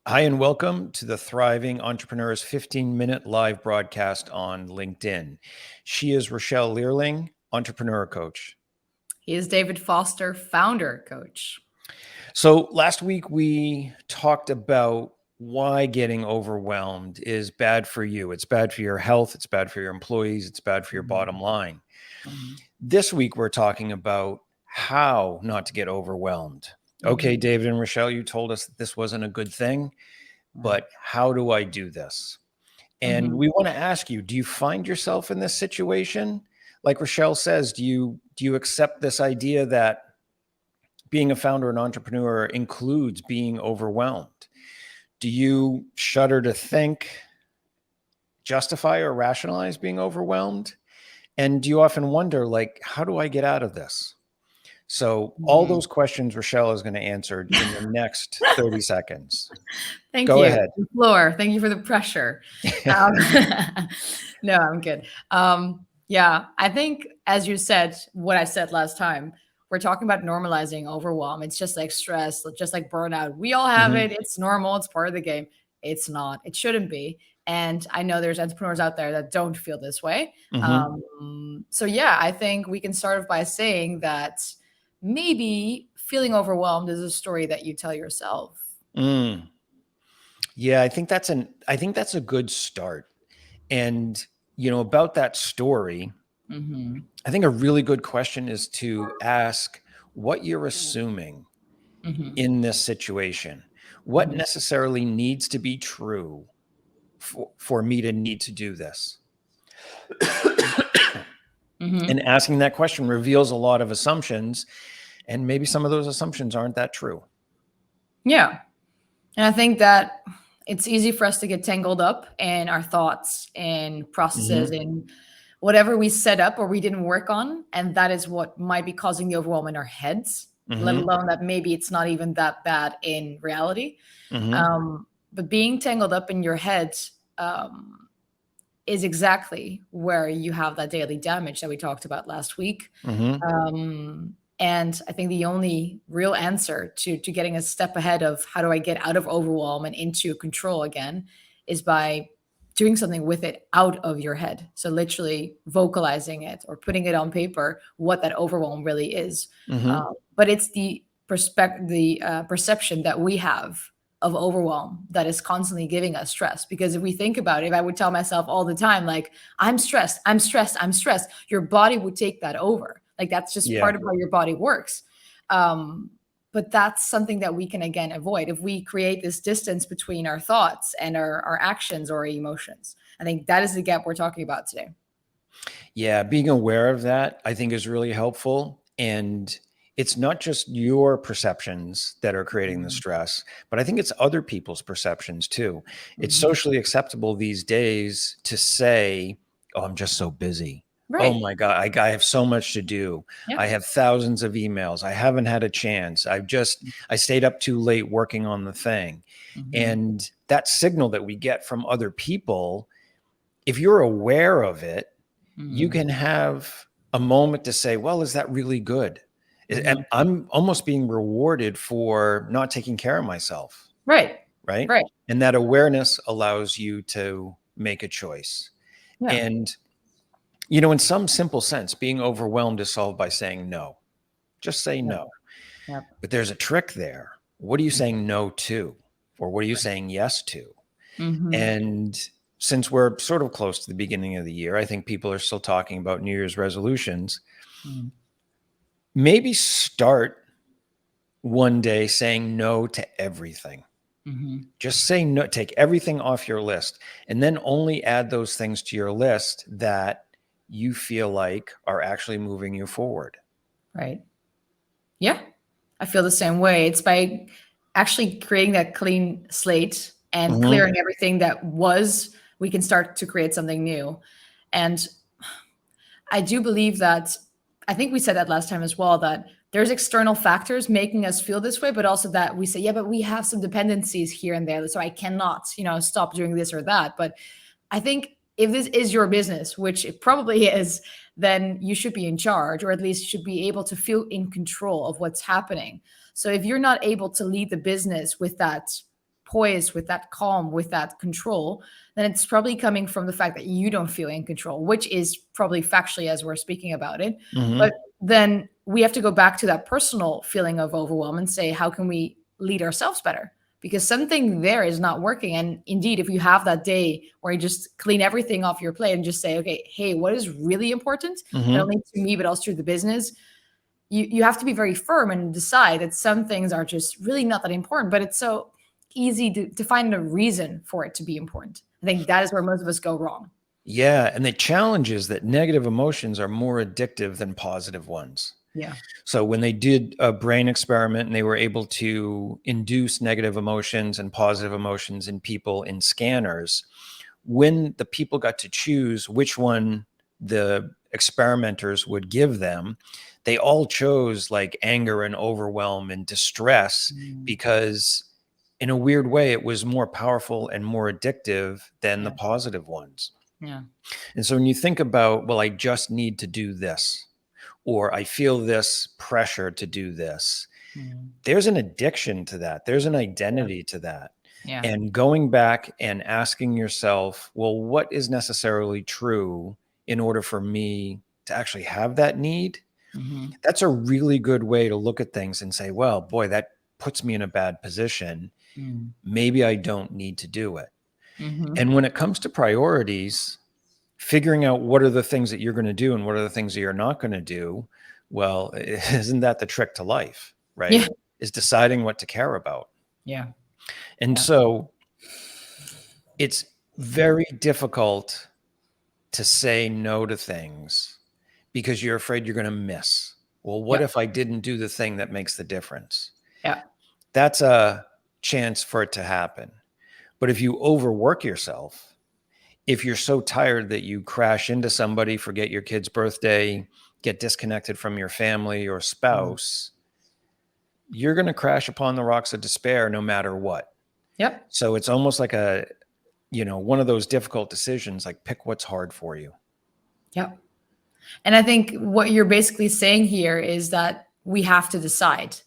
Hi, and welcome to the Thriving Entrepreneurs 15-minute live broadcast on LinkedIn. She is Rochelle Learling, entrepreneur coach. He is David Foster, founder coach. So last week we talked about why getting overwhelmed is bad for you. It's bad for your health. It's bad for your employees. It's bad for your bottom line. This week we're talking about how not to get overwhelmed. Okay, David and Rochelle, you told us that this wasn't a good thing, but how do I do this? And we want to ask you, do you find yourself in this situation? Like Rochelle says, do you accept this idea that being a founder and entrepreneur includes being overwhelmed? Do you shudder to think, justify or rationalize being overwhelmed? And do you often wonder, like, how do I get out of this? So all those questions Rochelle is going to answer in the next 30 seconds. Thank Go you. ahead. Floor. Thank you for the pressure. No, I'm good. Yeah, I think, as you said, what I said last time, we're talking about normalizing overwhelm. It's just like stress, just like burnout. We all have it. It's normal. It's part of the game. It's not. It shouldn't be. And I know there's entrepreneurs out there that don't feel this way. So yeah, I think we can start off by saying that maybe feeling overwhelmed is a story that you tell yourself. Yeah, I think that's a good start. And about that story, I think a really good question is to ask what you're assuming in this situation. What necessarily needs to be true for me to need to do this? And asking that question reveals a lot of assumptions, and maybe some of those assumptions aren't that true. Yeah. And I think that it's easy for us to get tangled up in our thoughts and processes and whatever we set up or we didn't work on. And that is what might be causing the overwhelm in our heads, let alone that maybe it's not even that bad in reality. But being tangled up in your head is exactly where you have that daily damage that we talked about last week. And I think the only real answer to getting a step ahead of how do I get out of overwhelm and into control again is by doing something with it out of your head. So literally vocalizing it or putting it on paper, what that overwhelm really is. But it's the perception that we have of overwhelm that is constantly giving us stress. Because if we think about it, if I would tell myself all the time, like, I'm stressed, I'm stressed, I'm stressed, your body would take that over. Like, that's just part of how your body works. But that's something that we can, again, avoid if we create this distance between our thoughts and our actions or emotions. I think that is the gap we're talking about today. Yeah, being aware of that, I think, is really helpful. And it's not just your perceptions that are creating the stress, but I think it's other people's perceptions too. It's socially acceptable these days to say, oh, I'm just so busy. Right. Oh my God, I have so much to do. Yeah. I have thousands of emails. I haven't had a chance. I stayed up too late working on the thing. And that signal that we get from other people, if you're aware of it, you can have a moment to say, well, is that really good? I'm almost being rewarded for not taking care of myself. Right. Right. Right. And that awareness allows you to make a choice. Yeah. And, in some simple sense, being overwhelmed is solved by saying no. Just say no. Yep. But there's a trick there. What are you saying no to? Or what are you saying yes to? And since we're sort of close to the beginning of the year, I think people are still talking about New Year's resolutions. Maybe start one day saying no to everything. Just say no, take everything off your list, and then only add those things to your list that you feel like are actually moving you forward. Right. Yeah, I feel the same way. It's by actually creating that clean slate and clearing everything that was, we can start to create something new. And I do believe that, I think we said that last time as well, that there's external factors making us feel this way, but also that we say, yeah, but we have some dependencies here and there. So I cannot, stop doing this or that. But I think if this is your business, which it probably is, then you should be in charge, or at least should be able to feel in control of what's happening. So if you're not able to lead the business with that poise, with that calm, with that control, then it's probably coming from the fact that you don't feel in control, which is probably factually as we're speaking about it. Hmm. But then we have to go back to that personal feeling of overwhelm and say, how can we lead ourselves better? Because something there is not working. And indeed, if you have that day where you just clean everything off your plate and just say, okay, hey, what is really important, not Hmm. only to me, but also to the business, you have to be very firm and decide that some things are just really not that important, but it's so easy to find a reason for it to be important. I think that is where most of us go wrong. Yeah. And the challenge is that negative emotions are more addictive than positive ones. Yeah. So when they did a brain experiment and they were able to induce negative emotions and positive emotions in people in scanners, when the people got to choose which one the experimenters would give them, they all chose like anger and overwhelm and distress Mm, because in a weird way it was more powerful and more addictive than the yeah. positive ones. Yeah. And so when you think about, well, I just need to do this, or I feel this pressure to do this, Mm, there's an addiction to that. There's an yeah. identity to that. Yeah. And going back and asking yourself, well, what is necessarily true in order for me to actually have that need? Hmm. That's a really good way to look at things and say, well, boy, that puts me in a bad position. Mm, Maybe I don't need to do it. hmm. And when it comes to priorities, figuring out what are the things that you're going to do and what are the things that you're not going to do, well, isn't that the trick to life, right? Yeah. Is deciding what to care about. Yeah. And Yeah. so it's very difficult to say no to things because you're afraid you're going to miss. Well, what Yeah. if I didn't do the thing that makes the difference? Yeah. That's a chance for it to happen. But if you overwork yourself, if you're so tired that you crash into somebody, forget your kid's birthday, get disconnected from your family or Mm. spouse, you're going to crash upon the rocks of despair no matter what. Yep. So it's almost like one of those difficult decisions, like pick what's hard for you. Yep. And I think what you're basically saying here is that we have to decide.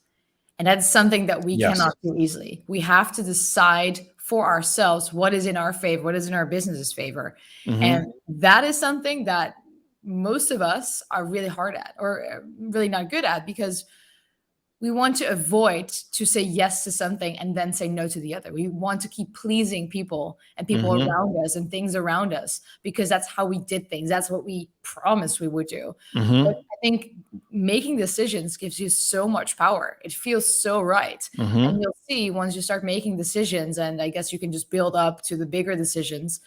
And that's something that we Yes. cannot do easily. We have to decide for ourselves what is in our favor, what is in our business's favor. Hmm. And that is something that most of us are really hard at, or really not good at, because we want to avoid to say yes to something and then say no to the other. We want to keep pleasing people and people Hmm. around us and things around us because that's how we did things. That's what we promised we would do. But Hmm. I think making decisions gives you so much power. It feels so right. And Hmm. you'll see once you start making decisions, and I guess you can just build up to the bigger decisions,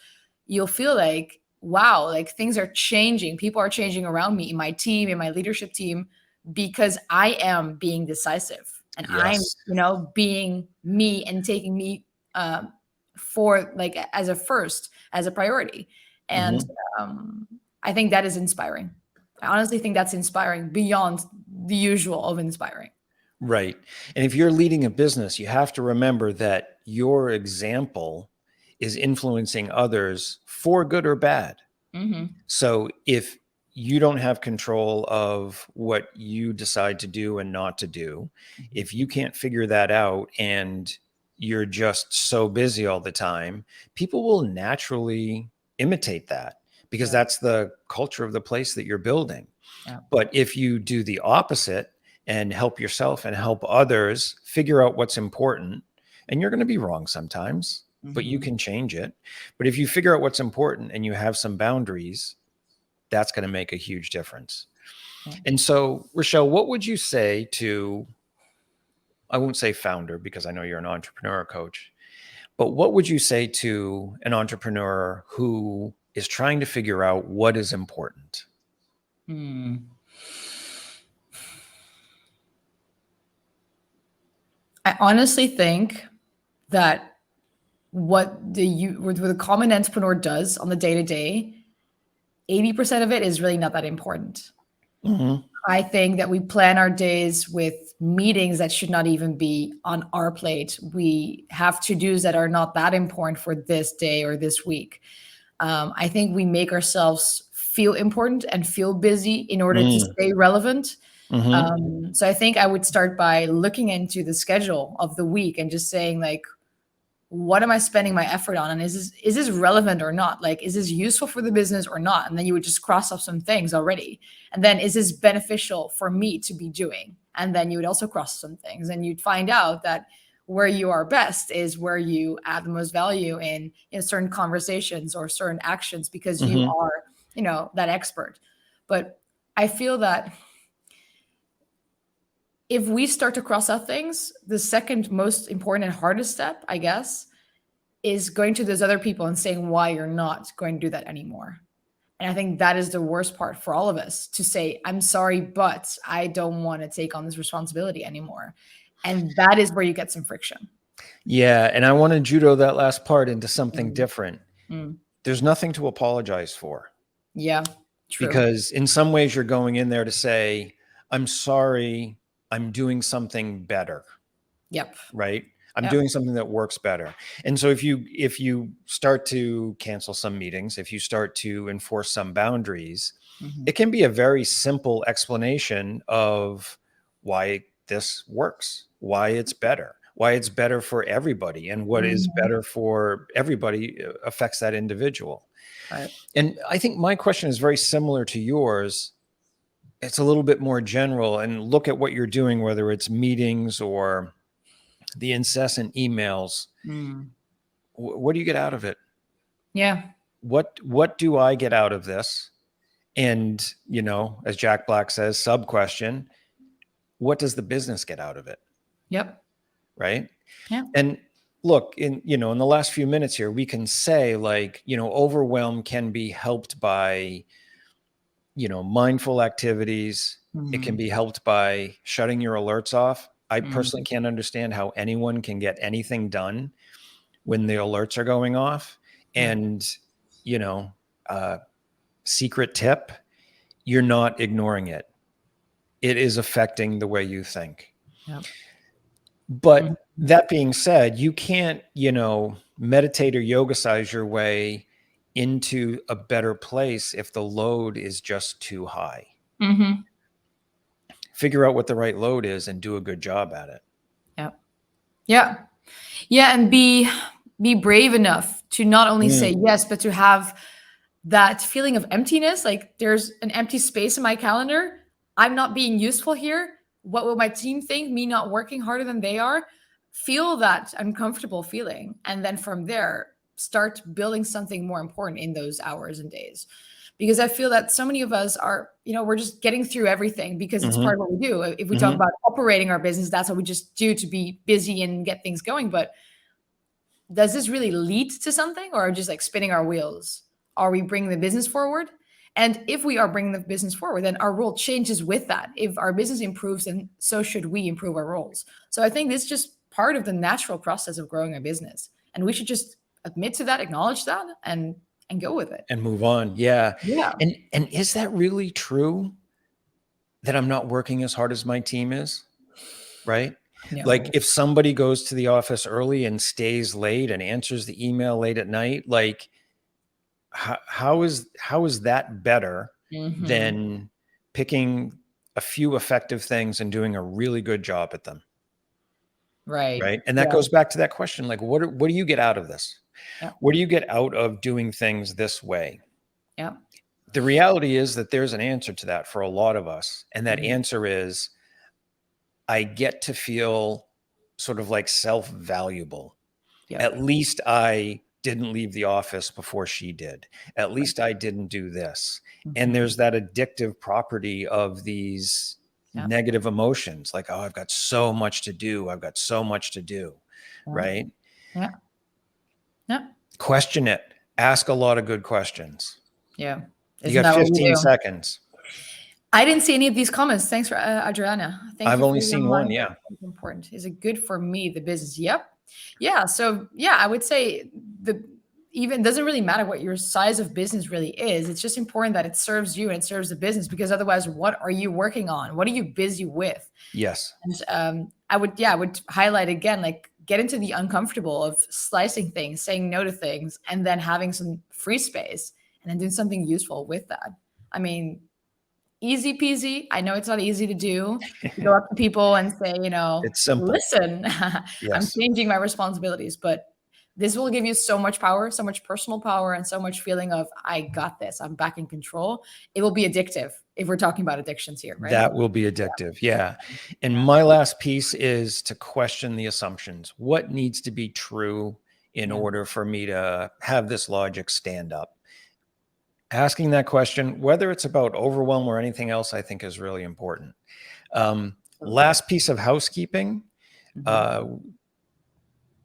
you'll feel like, wow, like things are changing. People are changing around me, in my team, in my leadership team, because I am being decisive and I'm, Yes. being me and taking me um, for like as a first, as a priority. And Hmm. um, I think that is inspiring. I honestly think that's inspiring beyond the usual of inspiring. Right. And if you're leading a business, you have to remember that your example is influencing others for good or bad. Hmm. So if you don't have control of what you decide to do and not to do, if you can't figure that out and you're just so busy all the time, people will naturally imitate that because Yeah. that's the culture of the place that you're building. Yeah. But if you do the opposite and help yourself and help others figure out what's important, and you're going to be wrong sometimes, but you Hmm. can change it. But if you figure out what's important and you have some boundaries, that's going to make a huge difference. Yeah. And so, Rochelle, what would you say to, I won't say founder because I know you're an entrepreneur coach, but what would you say to an entrepreneur who is trying to figure out what is important? Hmm. I honestly think that what the common entrepreneur does on the day to day, 80% of it is really not that important. Hmm. I think that we plan our days with meetings that should not even be on our plate. We have to dos that are not that important for this day or this week. I think we make ourselves feel important and feel busy in order to stay relevant. Hmm. So I think I would start by looking into the schedule of the week and just saying, like, what am I spending my effort on? And is this relevant or not? Like, is this useful for the business or not? And then you would just cross off some things already. And then is this beneficial for me to be doing? And then you would also cross some things, and you'd find out that where you are best is where you add the most value in certain conversations or certain actions, because you Mhm. are, that expert. But I feel that if we start to cross out things, the second most important and hardest step, I guess, is going to those other people and saying why you're not going to do that anymore. And I think that is the worst part for all of us, to say, I'm sorry, but I don't want to take on this responsibility anymore. And that is where you get some friction. Yeah, and I want to judo that last part into something Mm, different. mm. There's nothing to apologize for, Yeah, true. because in some ways you're going in there to say, I'm sorry, I'm doing something better, Yep. right? I'm Yep. doing something that works better. And so if you start to cancel some meetings, if you start to enforce some boundaries, Mhm. it can be a very simple explanation of why this works, why it's better, why it's better for everybody, and what is Mhm. better for everybody affects that individual. Right. And I think my question is very similar to yours. It's a little bit more general, and look at what you're doing, whether it's meetings or the incessant emails. Mm. What do you get out of it? Yeah. What do I get out of this? And, as Jack Black says, sub question, what does the business get out of it? Yep. Right. Yeah. And look, in the last few minutes here, we can say, like, overwhelm can be helped by, mindful activities. It can Mhm. be helped by shutting your alerts off. I personally Mhm. can't understand how anyone can get anything done when the alerts are going off. Right. And, you know, uh, secret tip, you're not ignoring it. It is affecting the way you think. Yep. But Mhm. that being said, you can't, meditate or yoga size your way into a better place if the load is just too high. Mhm. Figure out what the right load is and do a good job at it. Yep. Yeah. Yeah, and be brave enough to not only say Mm, yes, but to have that feeling of emptiness. Like, there's an empty space in my calendar. I'm not being useful here. What will my team think? Me not working harder than they are? Feel that uncomfortable feeling. And then from there, start building something more important in those hours and days. Because I feel that so many of us are, we're just getting through everything because it's part mhm, of what we do. If we talk mhm. about operating our business, that's what we just do to be busy and get things going. But does this really lead to something, or just like spinning our wheels? Are we bringing the business forward? And if we are bringing the business forward, then our role changes with that. If our business improves, then so should we improve our roles. So I think this is just part of the natural process of growing a business. And we should just admit to that, acknowledge that, and go with it. And move on. Yeah. Yeah. And is that really true, that I'm not working as hard as my team is? Right? Like, No. if somebody goes to the office early and stays late and answers the email late at night, like, how is that better Hmm. than picking a few effective things and doing a really good job at them? Right. Right. And that Yeah. goes back to that question, like, what do you get out of this? Yeah. What do you get out of doing things this way? Yeah. The reality is that there's an answer to that for a lot of us. And that Hmm. answer is, I get to feel sort of like self-valuable. Yep. At least I didn't leave the office before she did. At Right. least I didn't do this. And Hmm. there's that addictive property of these Yeah. negative emotions, like, oh, I've got so much to do. I've got so much to do. Yeah. Right. Yeah. Yeah. Question it. Ask a lot of good questions. Yeah. You Isn't got that what we 15 do? seconds. I didn't see any of these comments. Thanks for Adriana. Thank I've you for only the seen one. reminder. Yeah. It's important. Is it good for me, the business? Yep. Yeah. So yeah, I would say the even doesn't really matter what your size of business really is. It's just important that it serves you and it serves the business, because otherwise, what are you working on? What are you busy with? Yes. And I would highlight again, like, get into the uncomfortable of slicing things, saying no to things, and then having some free space and then doing something useful with that. I mean, easy peasy. I know it's not easy to do. To go up to people and say, It's simple. listen, I'm Yes. changing my responsibilities, but This will give you so much power, so much personal power, and so much feeling of, I got this, I'm back in control. It will be addictive if we're talking about addictions here, right? That will be addictive. Yeah. And Yeah. my last piece is to question the assumptions. What needs to be true in Yeah. order for me to have this logic stand up? Asking that question, whether it's about overwhelm or anything else, I think is really important. Last piece of housekeeping.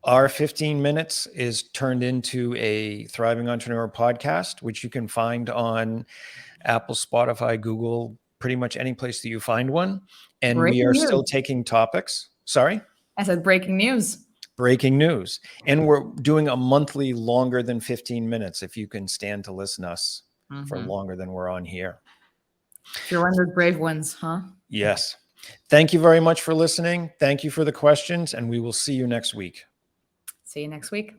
Our 15 minutes is turned into a Thriving Entrepreneur podcast, which you can find on Apple, Spotify, Google, pretty much any place that you find one. And we Breaking are news. still taking topics. Sorry? I said breaking news. Breaking news. And we're doing a monthly longer than 15 minutes if you can stand to listen to us for longer than we're on here. If you're one of those brave ones, huh? Yes. Thank you very much for listening. Thank you for the questions, and we will see you next week. See you next week.